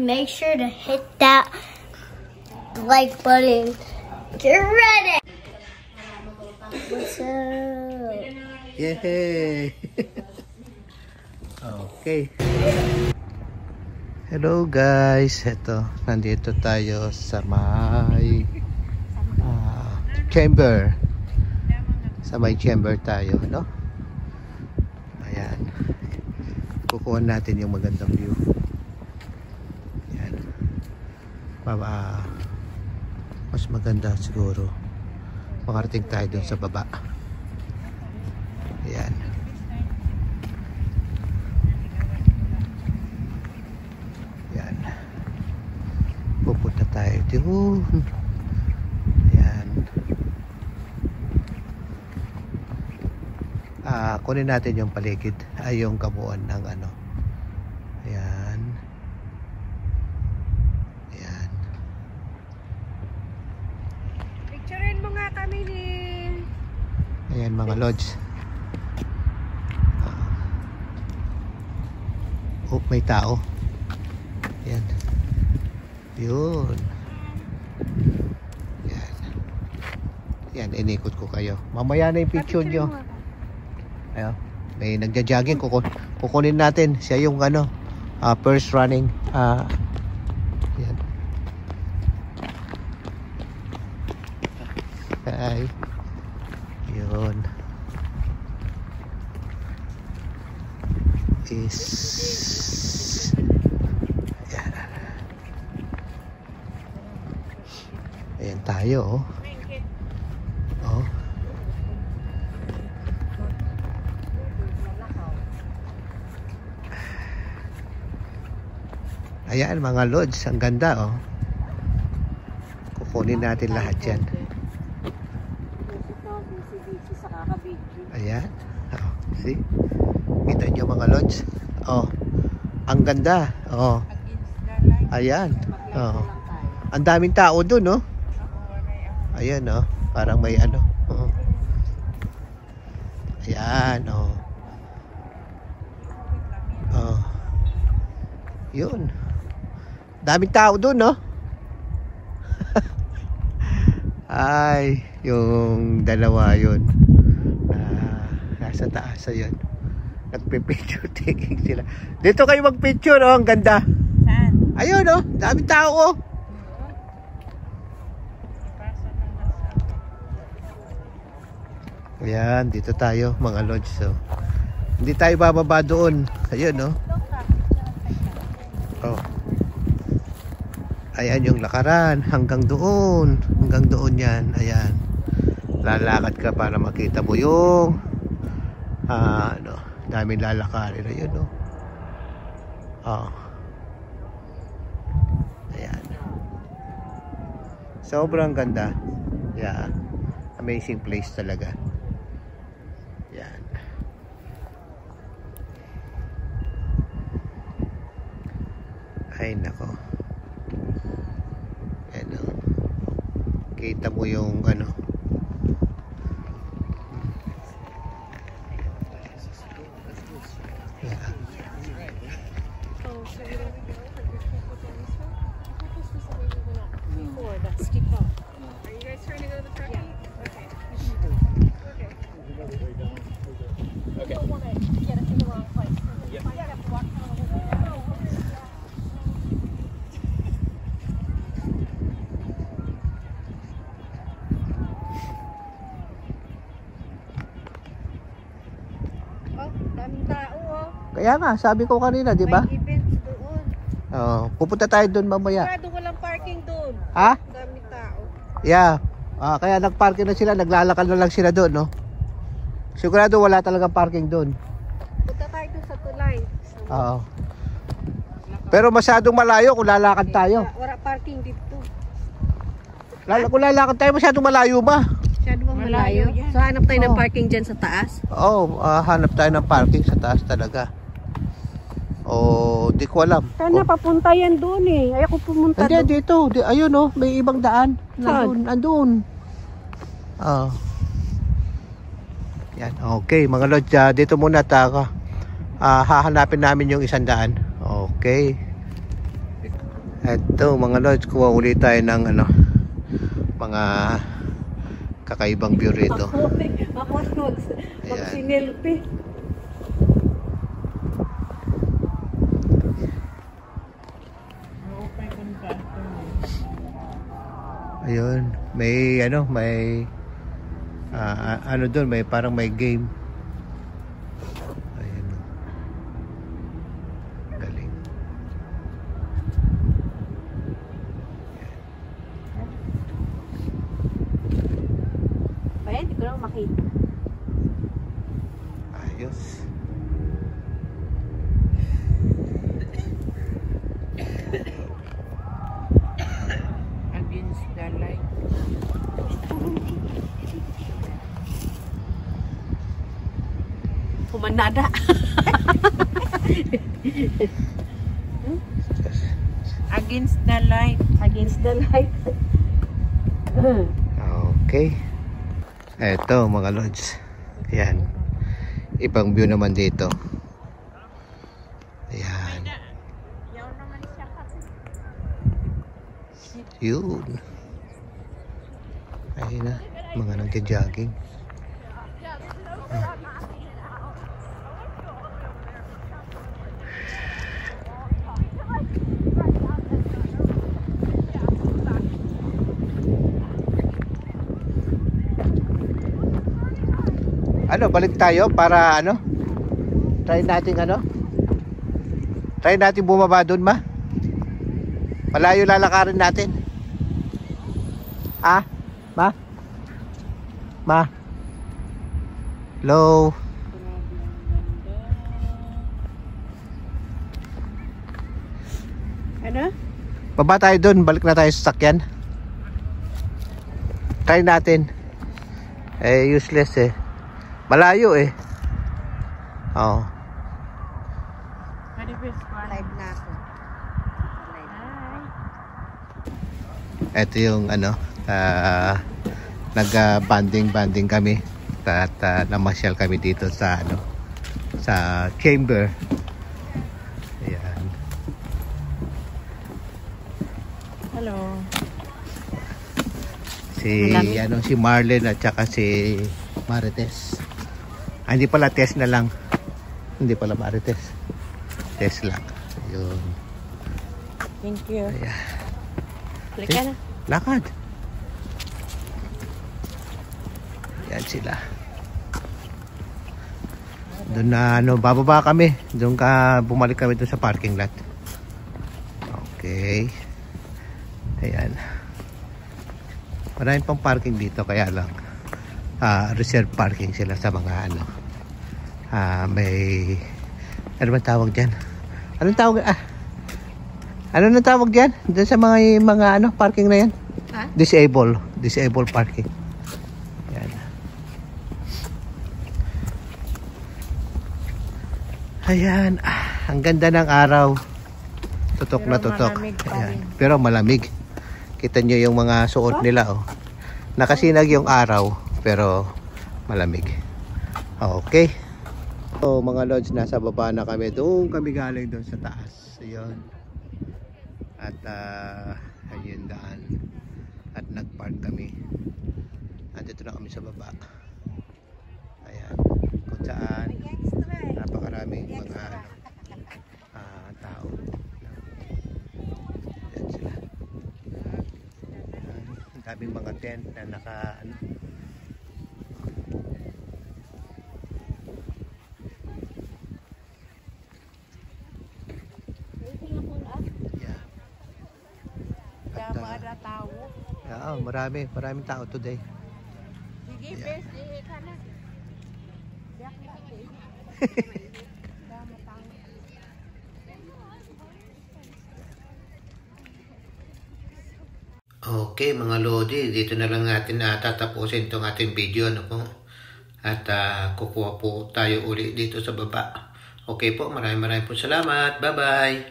make sure to hit that like button. Get ready! What's up? Yay! Okay. Hello guys, eto, nandito tayo sa may chamber. Sa may chamber tayo, no? Ayan. Kukuha natin yung magandang view. Ayan. Mas maganda siguro makarating tayo dun sa baba. Ayan. Ayan. Pupunta tayo dun. Ayan. Kunin natin yung paligid, ay yung kabuuan ng ano. Ayan. Ayan. Picturein mo nga kami ni... Ayan mga lods. Oh, may tao. Ayan. Yun. Ayan. Ayan, inikot ko kayo. Mamaya na yung picture nyo. Ayan. May nagja-jogging. Kukunin natin. Siya yung ano, first running. Ayan. Hi. Yun. Ayan. Ayan tayo, oh. Oh. Ayan mga lods, ang ganda, oh. Kukunin natin lahat yan. Ayan. Oh, see? Kita nyo mga lods. Oh. Ang ganda. Oh. Ayan. Oh. Ang daming tao dun, no? Ayan, oh. Parang may ano. Oh. Ayan, oh. Oh. Yun. Daming tao dun, no? Ay, yung dalawa yun. Nasa taas yun. Nagpe-picture taking sila. Dito kayo mag-picture, oh. Ang ganda. Saan? Ayun, oh. Daming tao, oh. Ayan, dito tayo mga lodge, so. Hindi tayo bababa doon. Ayun, no? Oh. Ayan yung lakaran hanggang doon. Hanggang doon yan. Ayan. Lalakad ka para makita mo yung ano, daming lalakarin. Ayun, no? Oh. Ayan. Sobrang ganda. Yeah. Amazing place talaga. Yan. Ay nako. Ano. Kita mo yung ano. Yeah. Before that steep up. Are you guys trying to go to the parking? Yeah. Okay. Okay. You don't want to get us in the wrong place. You might have to walk down a little bit. Oh, daming tao, oh. Kaya nga, sabi ko kanina, di ba? May events doon. Oh, pupunta tayo doon mamaya. Sigurado walang parking doon. Ha? Daming tao. Yeah. Kaya nagparking na sila, naglalakad na lang sila doon, no? Sigurado wala talagang parking doon. Punta tayo doon sa tulay. Oo. Pero masyadong malayo kung lalakad tayo. Wala parking dito. Kung lalakad tayo, masyadong malayo ba? Masyado bang malayo? So hanap tayo ng parking dyan sa taas? Oo, hanap tayo ng parking sa taas talaga. Di ko alam. Sana papunta yan doon eh. Ayaw ko pumunta doon. Hindi, dito. Ayun, oh, may ibang daan. Nandun. Yan, okay. Mga lods, dito muna tayo. Hahanapin namin yung 100. Okay. Eto mga lods, kuha ulit tayo ng ano, mga kakaibang view rito. Ako magsinilpi. Ayun, may ano, may ano doon, may parang may game. Ayun. Galing. Ay, hindi ko lang makita. Ayos. Against the light. Kumanada. Against the light. Against the light. Okay. Eto mga lods. Ayan. Ibang view naman dito. Ayan. Yun. Ayun na. Mga nagja-jogging. Ano, balik tayo para ano? Try natin ano? Try natin bumaba doon, ma? Malayo lalakarin natin. Ah? Ma? Ma? Hello? Ano? Baba tayo doon, balik na tayo sa sakyan. Try natin. Useless eh. Malayo eh. Oo. Live na ako. Ito yung ano, nag-banding kami at namasyal kami dito sa ano, sa chamber. Ayan. Hello. Si Marlene at saka si Marites. Hindi pala test na lang. Hindi pala Marites. Test lang. Ayun. Thank you. Ayan. Balik ka na. Lakad. Yan sila. Doon na ano, bababa kami. Doon bumalik kami doon sa parking lot. Okay. Ayan. Maraming pang parking dito kaya lang reserve parking sila sa mga ano. May ano ba tawag diyan? Anong tawag? Ano nang tawag diyan? Doon sa mga ano parking na 'yan? Ha? Disable parking. Yan. Ayan, ang ganda ng araw. Tutok Pero na tutok. malamig pa Ayan. rin. Pero malamig. Kita nyo yung mga suot nila, oh. Nakasinag yung araw, pero malamig. Okay. So, mga lods, nasa baba na kami. Doon kami galing doon sa taas. Ayun. At ayun daan. At nagpark kami. Nandito na kami sa baba. Ayan. Kung saan napakaraming mga tao. Ayan sila. Ang daming mga tent na naka ano. Yeah. Ada tao. Yeah, maraming tao today. Sige, Yeah. best ka na. Biyak natin. Okay mga Lodi, dito na lang natin tatapusin itong ating video, ano po. At kukuha po tayo uli dito sa baba. Okay po, maraming po salamat. Bye bye!